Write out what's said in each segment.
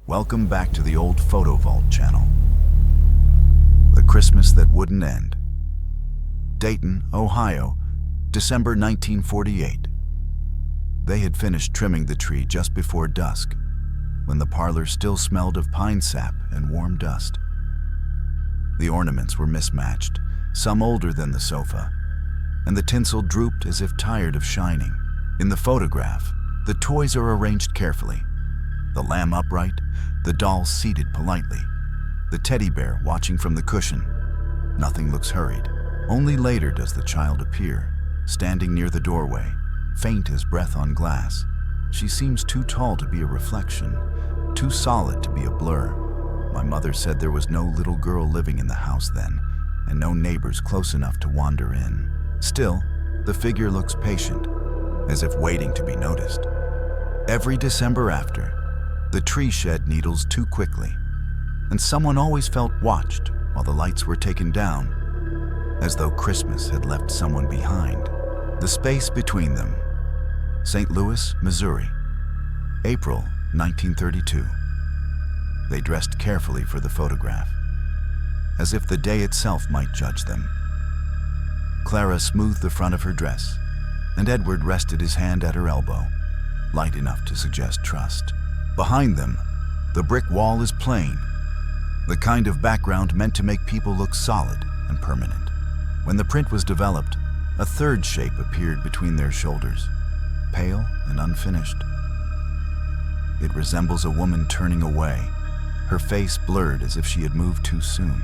Welcome back to the Old Photo Vault channel. The Christmas That Wouldn't End. Dayton, Ohio, December 1948. They had finished trimming the tree just before dusk, when the parlor still smelled of pine sap and warm dust. The ornaments were mismatched, some older than the sofa, and the tinsel drooped as if tired of shining. In the photograph, the toys are arranged carefully. The lamb upright, the doll seated politely, the teddy bear watching from the cushion. Nothing looks hurried. Only later does the child appear, standing near the doorway, faint as breath on glass. She seems too tall to be a reflection, too solid to be a blur. My mother said there was no little girl living in the house then, and no neighbors close enough to wander in. Still, the figure looks patient, as if waiting to be noticed. Every December after, the tree shed needles too quickly, and someone always felt watched while the lights were taken down, as though Christmas had left someone behind. The space between them. St. Louis, Missouri, April 1932. They dressed carefully for the photograph, as if the day itself might judge them. Clara smoothed the front of her dress, and Edward rested his hand at her elbow, light enough to suggest trust. Behind them, the brick wall is plain, the kind of background meant to make people look solid and permanent. When the print was developed, a third shape appeared between their shoulders, pale and unfinished. It resembles a woman turning away, her face blurred as if she had moved too soon.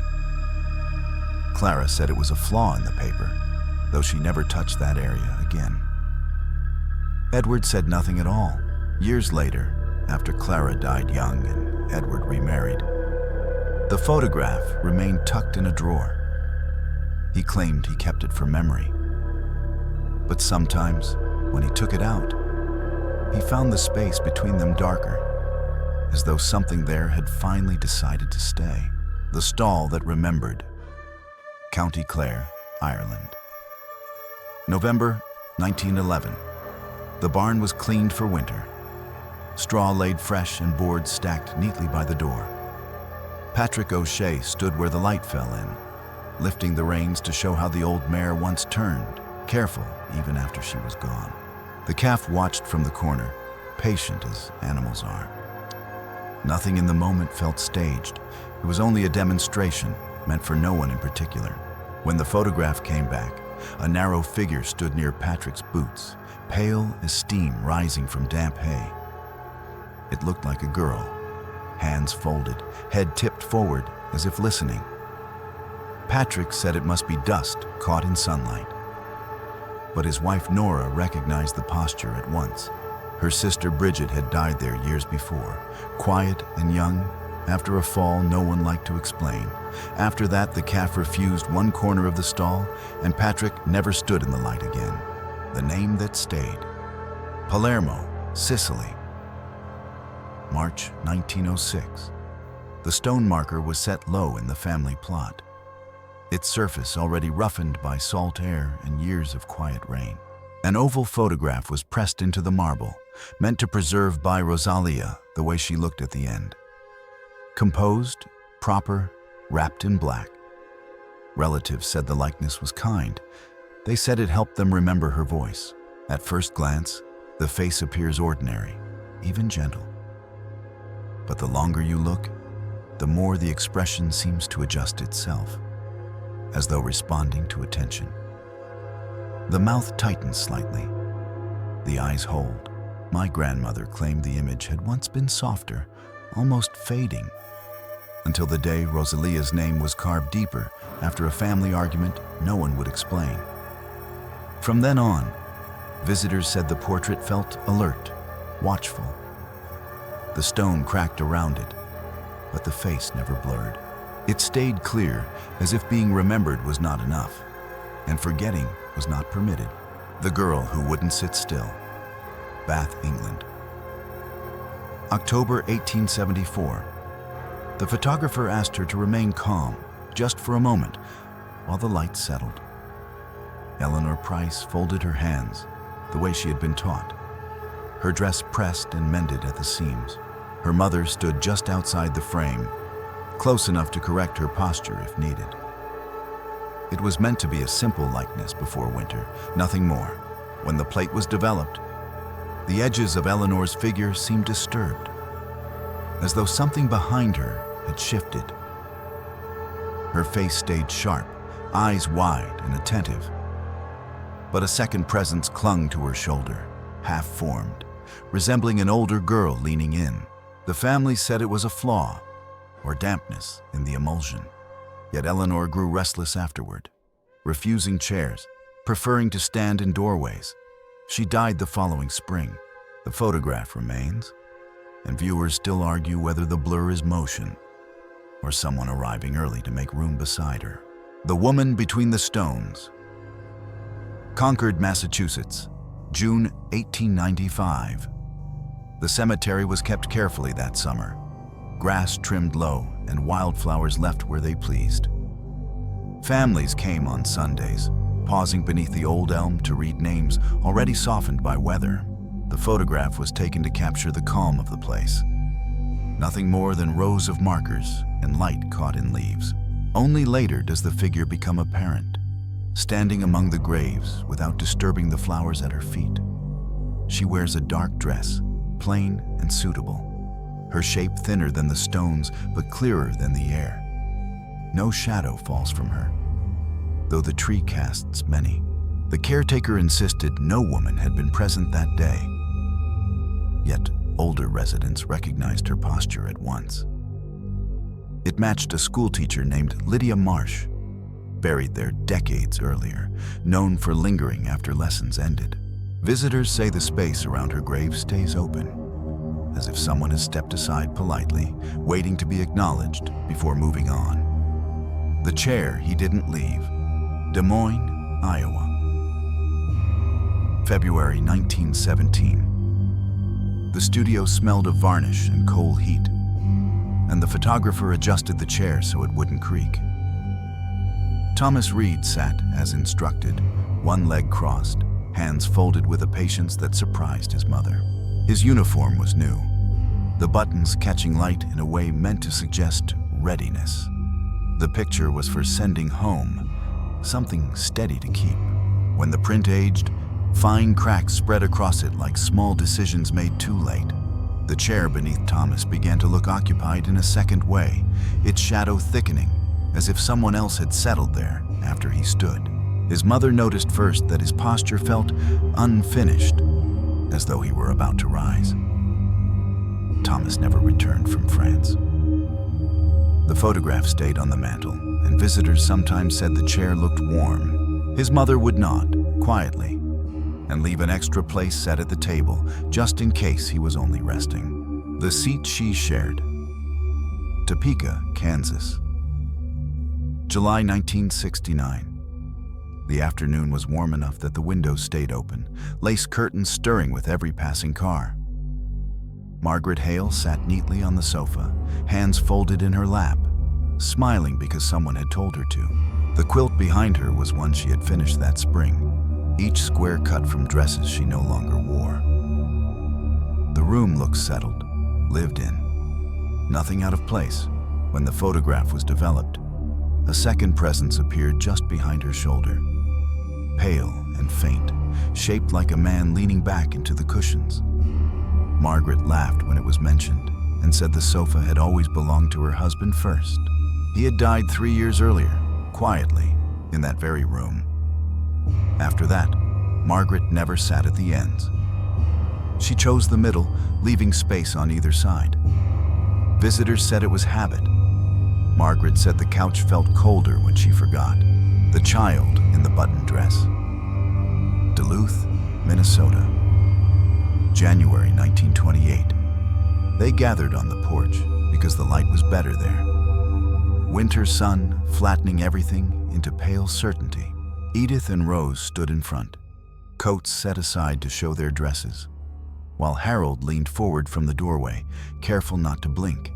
Clara said it was a flaw in the paper, though she never touched that area again. Edward said nothing at all. Years later, after Clara died young and Edward remarried, the photograph remained tucked in a drawer. He claimed he kept it for memory. But sometimes, when he took it out, he found the space between them darker, as though something there had finally decided to stay. The stall that remembered. County Clare, Ireland. November 1911. The barn was cleaned for winter. Straw laid fresh and boards stacked neatly by the door. Patrick O'Shea stood where the light fell in, lifting the reins to show how the old mare once turned, careful even after she was gone. The calf watched from the corner, patient as animals are. Nothing in the moment felt staged. It was only a demonstration, meant for no one in particular. When the photograph came back, a narrow figure stood near Patrick's boots, pale as steam rising from damp hay. It looked like a girl, hands folded, head tipped forward as if listening. Patrick said it must be dust caught in sunlight. But his wife Nora recognized the posture at once. Her sister Bridget had died there years before, quiet and young, after a fall no one liked to explain. After that, the calf refused one corner of the stall, and Patrick never stood in the light again. The name that stayed. Palermo, Sicily. March 1906. The stone marker was set low in the family plot, its surface already roughened by salt air and years of quiet rain. An oval photograph was pressed into the marble, meant to preserve by Rosalia the way she looked at the end. Composed, proper, wrapped in black. Relatives said the likeness was kind. They said it helped them remember her voice. At first glance, the face appears ordinary, even gentle. But the longer you look, the more the expression seems to adjust itself, as though responding to attention. The mouth tightens slightly. The eyes hold. My grandmother claimed the image had once been softer, almost fading, until the day Rosalia's name was carved deeper after a family argument no one would explain. From then on, visitors said the portrait felt alert, watchful. The stone cracked around it, but the face never blurred. It stayed clear, as if being remembered was not enough, and forgetting was not permitted. The Girl Who Wouldn't Sit Still. Bath, England. October 1874. The photographer asked her to remain calm, just for a moment, while the light settled. Eleanor Price folded her hands, the way she had been taught, her dress pressed and mended at the seams. Her mother stood just outside the frame, close enough to correct her posture if needed. It was meant to be a simple likeness before winter, nothing more. When the plate was developed, the edges of Eleanor's figure seemed disturbed, as though something behind her had shifted. Her face stayed sharp, eyes wide and attentive. But a second presence clung to her shoulder, half-formed, resembling an older girl leaning in. The family said it was a flaw, or dampness in the emulsion. Yet Eleanor grew restless afterward, refusing chairs, preferring to stand in doorways. She died the following spring. The photograph remains, and viewers still argue whether the blur is motion or someone arriving early to make room beside her. The Woman Between the Stones. Concord, Massachusetts, June 1895. The cemetery was kept carefully that summer, grass trimmed low and wildflowers left where they pleased. Families came on Sundays, pausing beneath the old elm to read names already softened by weather. The photograph was taken to capture the calm of the place. Nothing more than rows of markers and light caught in leaves. Only later does the figure become apparent, standing among the graves without disturbing the flowers at her feet. She wears a dark dress, plain and suitable, her shape thinner than the stones but clearer than the air. No shadow falls from her, though the tree casts many. The caretaker insisted no woman had been present that day. Yet older residents recognized her posture at once. It matched a schoolteacher named Lydia Marsh, buried there decades earlier, known for lingering after lessons ended. Visitors say the space around her grave stays open, as if someone has stepped aside politely, waiting to be acknowledged before moving on. The chair he didn't leave. Des Moines, Iowa. February 1917. The studio smelled of varnish and coal heat, and the photographer adjusted the chair so it wouldn't creak. Thomas Reed sat as instructed, one leg crossed, hands folded with a patience that surprised his mother. His uniform was new, the buttons catching light in a way meant to suggest readiness. The picture was for sending home, something steady to keep. When the print aged, fine cracks spread across it like small decisions made too late. The chair beneath Thomas began to look occupied in a second way, its shadow thickening, as if someone else had settled there after he stood. His mother noticed first that his posture felt unfinished, as though he were about to rise. Thomas never returned from France. The photograph stayed on the mantel, and visitors sometimes said the chair looked warm. His mother would nod, quietly, and leave an extra place set at the table, just in case he was only resting. The seat she shared. Topeka, Kansas. July 1969. The afternoon was warm enough that the windows stayed open, lace curtains stirring with every passing car. Margaret Hale sat neatly on the sofa, hands folded in her lap, smiling because someone had told her to. The quilt behind her was one she had finished that spring, each square cut from dresses she no longer wore. The room looked settled, lived in. Nothing out of place. When the photograph was developed, a second presence appeared just behind her shoulder, pale and faint, shaped like a man leaning back into the cushions. Margaret laughed when it was mentioned and said the sofa had always belonged to her husband first. He had died 3 years earlier, quietly, in that very room. After that, Margaret never sat at the ends. She chose the middle, leaving space on either side. Visitors said it was habit. Margaret said the couch felt colder when she forgot. The child in the button dress. Duluth, Minnesota. January 1928. They gathered on the porch because the light was better there. Winter sun flattening everything into pale certainty. Edith and Rose stood in front, coats set aside to show their dresses, while Harold leaned forward from the doorway, careful not to blink.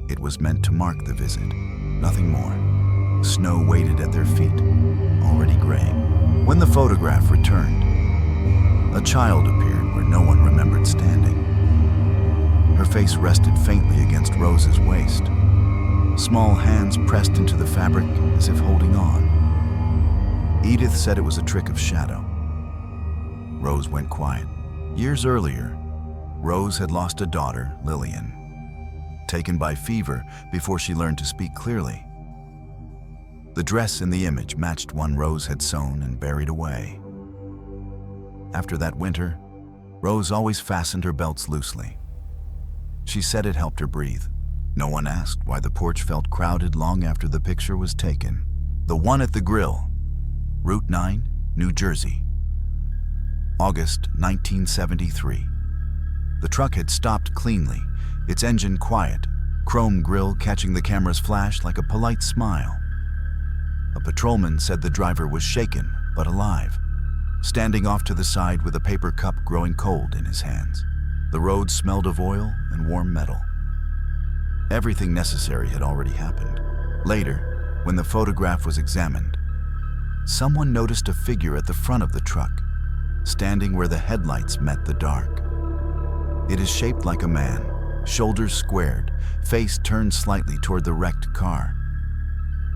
It was meant to mark the visit, nothing more. Snow waited at their feet, already graying. When the photograph returned, a child appeared where no one remembered standing. Her face rested faintly against Rose's waist. Small hands pressed into the fabric as if holding on. Edith said it was a trick of shadow. Rose went quiet. Years earlier, Rose had lost a daughter, Lillian, taken by fever before she learned to speak clearly. The dress in the image matched one Rose had sewn and buried away. After that winter, Rose always fastened her belts loosely. She said it helped her breathe. No one asked why the porch felt crowded long after the picture was taken. The one at the grill, Route 9, New Jersey. August 1973. The truck had stopped cleanly, its engine quiet, chrome grille catching the camera's flash like a polite smile. A patrolman said the driver was shaken but alive, standing off to the side with a paper cup growing cold in his hands. The road smelled of oil and warm metal. Everything necessary had already happened. Later, when the photograph was examined, someone noticed a figure at the front of the truck, standing where the headlights met the dark. It is shaped like a man, shoulders squared, face turned slightly toward the wrecked car.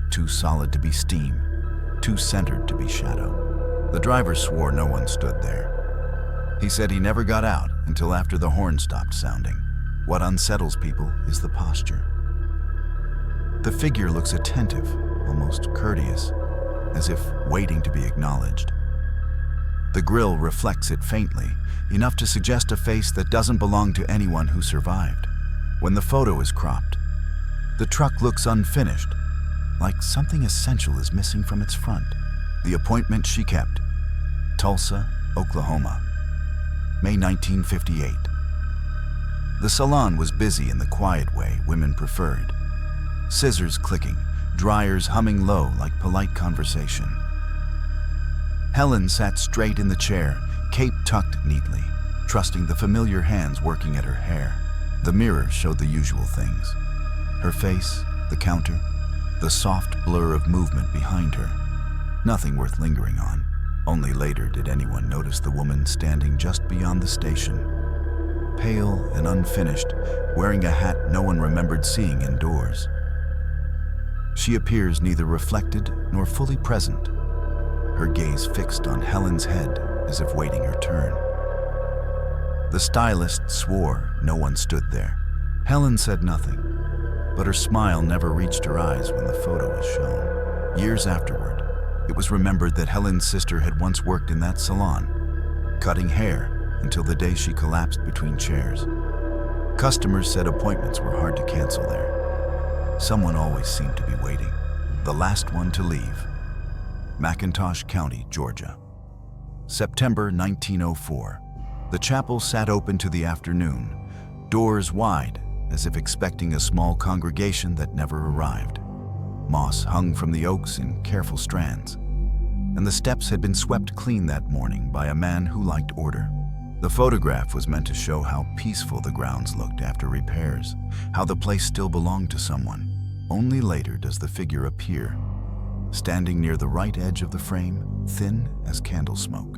Too solid to be steam, too centered to be shadow. The driver swore no one stood there. He said he never got out until after the horn stopped sounding. What unsettles people is the posture. The figure looks attentive, almost courteous, as if waiting to be acknowledged. The grille reflects it faintly, enough to suggest a face that doesn't belong to anyone who survived. When the photo is cropped, the truck looks unfinished, like something essential is missing from its front. The appointment she kept, Tulsa, Oklahoma, May 1958. The salon was busy in the quiet way women preferred. Scissors clicking, dryers humming low like polite conversation. Helen sat straight in the chair, cape tucked neatly, trusting the familiar hands working at her hair. The mirror showed the usual things. Her face, the counter, the soft blur of movement behind her. Nothing worth lingering on. Only later did anyone notice the woman standing just beyond the station, pale and unfinished, wearing a hat no one remembered seeing indoors. She appears neither reflected nor fully present, her gaze fixed on Helen's head as if waiting her turn. The stylist swore no one stood there. Helen said nothing, but her smile never reached her eyes when the photo was shown. Years afterward, it was remembered that Helen's sister had once worked in that salon, cutting hair until the day she collapsed between chairs. Customers said appointments were hard to cancel there. Someone always seemed to be waiting, the last one to leave. McIntosh County, Georgia. September 1904. The chapel sat open to the afternoon, doors wide, as if expecting a small congregation that never arrived. Moss hung from the oaks in careful strands, and the steps had been swept clean that morning by a man who liked order. The photograph was meant to show how peaceful the grounds looked after repairs, how the place still belonged to someone. Only later does the figure appear, standing near the right edge of the frame, thin as candle smoke.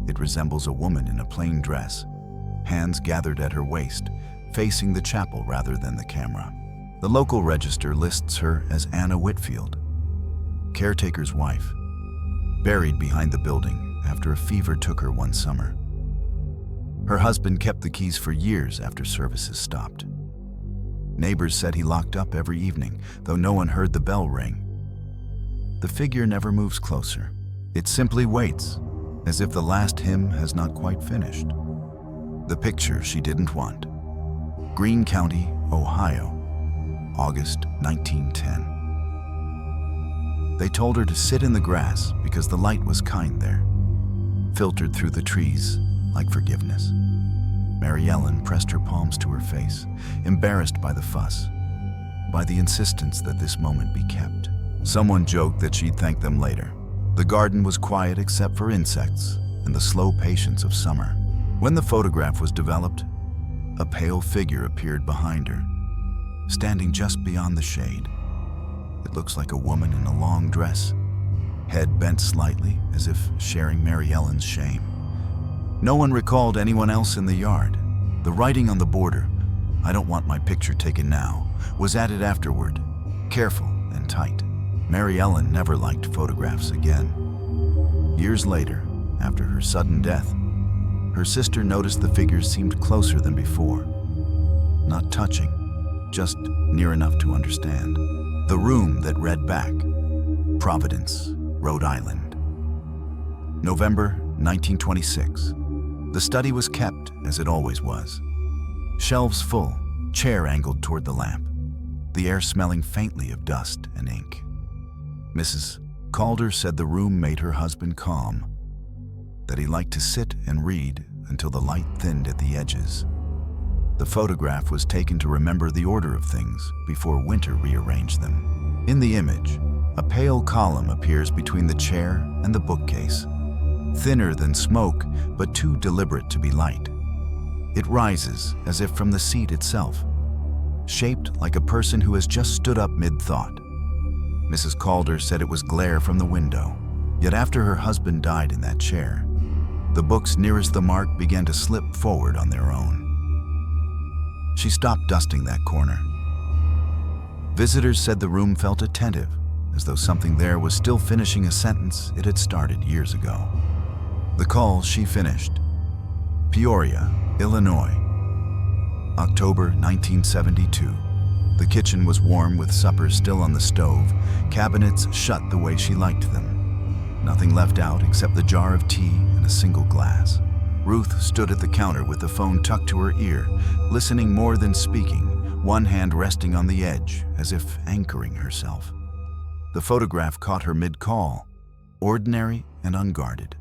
It resembles a woman in a plain dress, hands gathered at her waist, facing the chapel rather than the camera. The local register lists her as Anna Whitfield, caretaker's wife, buried behind the building after a fever took her one summer. Her husband kept the keys for years after services stopped. Neighbors said he locked up every evening, though no one heard the bell ring. The figure never moves closer. It simply waits, as if the last hymn has not quite finished. The picture she didn't want. Greene County, Ohio, August 1910. They told her to sit in the grass because the light was kind there, filtered through the trees like forgiveness. Mary Ellen pressed her palms to her face, embarrassed by the fuss, by the insistence that this moment be kept. Someone joked that she'd thank them later. The garden was quiet except for insects and the slow patience of summer. When the photograph was developed, a pale figure appeared behind her, standing just beyond the shade. It looks like a woman in a long dress, head bent slightly as if sharing Mary Ellen's shame. No one recalled anyone else in the yard. The writing on the border, "I don't want my picture taken now," was added afterward, careful and tight. Mary Ellen never liked photographs again. Years later, after her sudden death, her sister noticed the figures seemed closer than before. Not touching, just near enough to understand. The room that read back, Providence, Rhode Island. November 1926. The study was kept as it always was. Shelves full, chair angled toward the lamp, the air smelling faintly of dust and ink. Mrs. Calder said the room made her husband calm, that he liked to sit and read until the light thinned at the edges. The photograph was taken to remember the order of things before winter rearranged them. In the image, a pale column appears between the chair and the bookcase, thinner than smoke, but too deliberate to be light. It rises as if from the seat itself, shaped like a person who has just stood up mid-thought. Mrs. Calder said it was glare from the window, yet after her husband died in that chair, the books nearest the mark began to slip forward on their own. She stopped dusting that corner. Visitors said the room felt attentive, as though something there was still finishing a sentence it had started years ago. The call she finished. Peoria, Illinois. October 1972. The kitchen was warm with supper still on the stove, cabinets shut the way she liked them. Nothing left out except the jar of tea and a single glass. Ruth stood at the counter with the phone tucked to her ear, listening more than speaking, one hand resting on the edge, as if anchoring herself. The photograph caught her mid-call, ordinary and unguarded.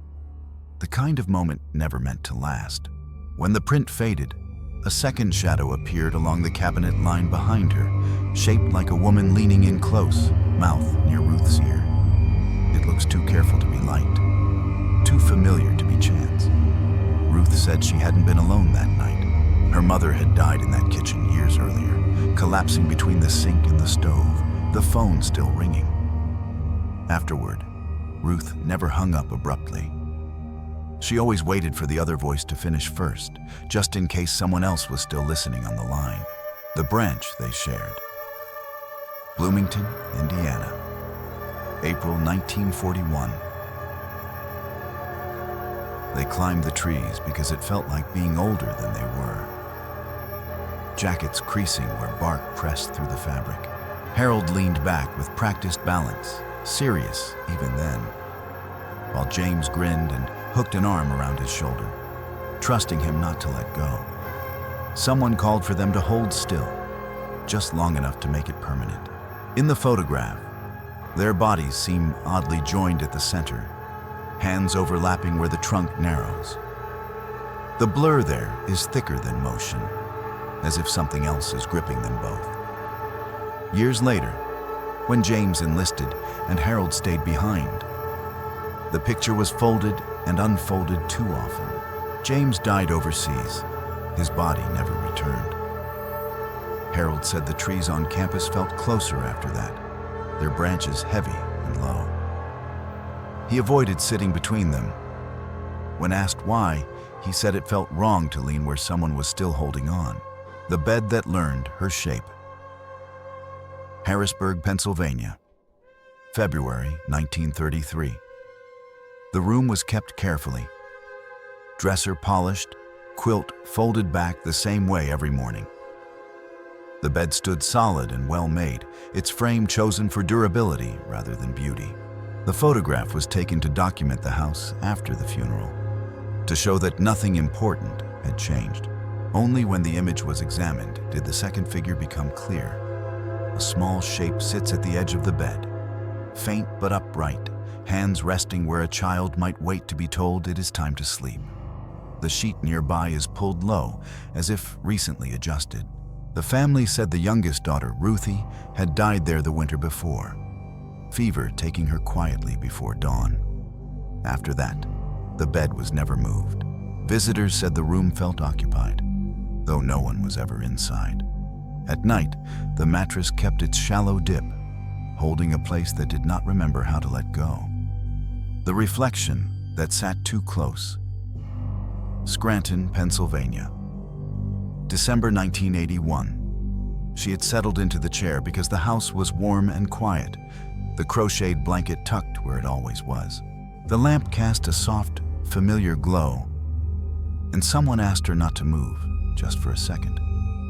The kind of moment never meant to last. When the print faded, a second shadow appeared along the cabinet line behind her, shaped like a woman leaning in close, mouth near Ruth's ear. It looks too careful to be light, too familiar to be chance. Ruth said she hadn't been alone that night. Her mother had died in that kitchen years earlier, collapsing between the sink and the stove, the phone still ringing. Afterward, Ruth never hung up abruptly. She always waited for the other voice to finish first, just in case someone else was still listening on the line. The branch they shared. Bloomington, Indiana. April 1941. They climbed the trees because it felt like being older than they were. Jackets creasing where bark pressed through the fabric. Harold leaned back with practiced balance, serious even then, while James grinned and hooked an arm around his shoulder, trusting him not to let go. Someone called for them to hold still, just long enough to make it permanent. In the photograph, their bodies seem oddly joined at the center, hands overlapping where the trunk narrows. The blur there is thicker than motion, as if something else is gripping them both. Years later, when James enlisted and Harold stayed behind, the picture was folded and unfolded too often. James died overseas. His body never returned. Harold said the trees on campus felt closer after that, their branches heavy and low. He avoided sitting between them. When asked why, he said it felt wrong to lean where someone was still holding on. The bed that learned her shape. Harrisburg, Pennsylvania. February 1933. The room was kept carefully. Dresser polished, quilt folded back the same way every morning. The bed stood solid and well made, its frame chosen for durability rather than beauty. The photograph was taken to document the house after the funeral, to show that nothing important had changed. Only when the image was examined did the second figure become clear. A small shape sits at the edge of the bed, faint but upright, hands resting where a child might wait to be told it is time to sleep. The sheet nearby is pulled low, as if recently adjusted. The family said the youngest daughter, Ruthie, had died there the winter before, fever taking her quietly before dawn. After that, the bed was never moved. Visitors said the room felt occupied, though no one was ever inside. At night, the mattress kept its shallow dip, holding a place that did not remember how to let go. The reflection that sat too close. Scranton, Pennsylvania. December 1981. She had settled into the chair because the house was warm and quiet, the crocheted blanket tucked where it always was. The lamp cast a soft, familiar glow, and someone asked her not to move, just for a second,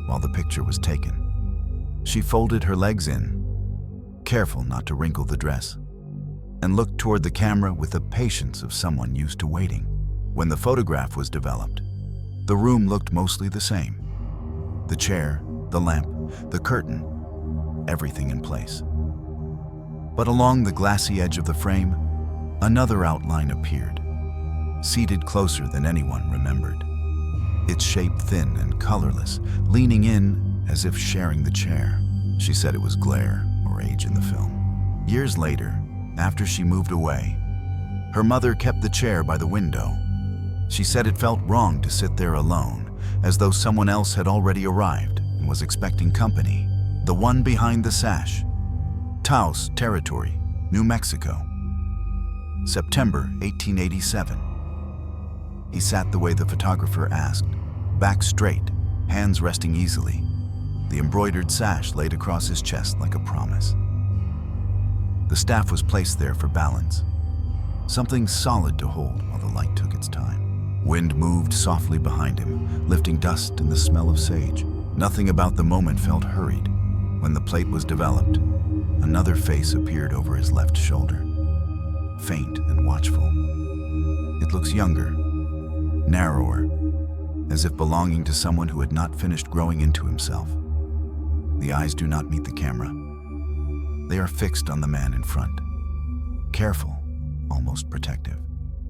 while the picture was taken. She folded her legs in, careful not to wrinkle the dress, and looked toward the camera with the patience of someone used to waiting. When the photograph was developed, the room looked mostly the same. The chair, the lamp, the curtain, everything in place. But along the glassy edge of the frame, another outline appeared, seated closer than anyone remembered. Its shape thin and colorless, leaning in as if sharing the chair. She said it was glare or age in the film. Years later, after she moved away, her mother kept the chair by the window. She said it felt wrong to sit there alone, as though someone else had already arrived and was expecting company. The one behind the sash. Taos Territory, New Mexico. September 1887. He sat the way the photographer asked, back straight, hands resting easily. The embroidered sash laid across his chest like a promise. The staff was placed there for balance, something solid to hold while the light took its time. Wind moved softly behind him, lifting dust and the smell of sage. Nothing about the moment felt hurried. When the plate was developed, another face appeared over his left shoulder, faint and watchful. It looks younger, narrower, as if belonging to someone who had not finished growing into himself. The eyes do not meet the camera. They are fixed on the man in front, careful, almost protective.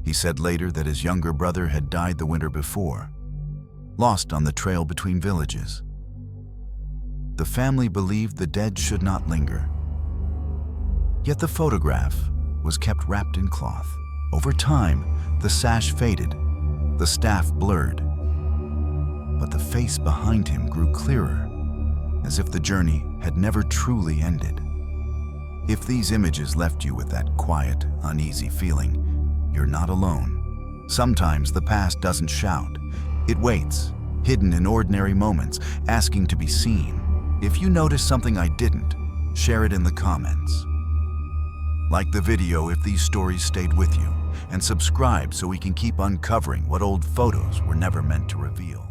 He said later that his younger brother had died the winter before, lost on the trail between villages. The family believed the dead should not linger. Yet the photograph was kept wrapped in cloth. Over time, the sash faded, the staff blurred, but the face behind him grew clearer, as if the journey had never truly ended. If these images left you with that quiet, uneasy feeling, you're not alone. Sometimes the past doesn't shout. It waits, hidden in ordinary moments, asking to be seen. If you notice something I didn't, share it in the comments. Like the video if these stories stayed with you, and subscribe so we can keep uncovering what old photos were never meant to reveal.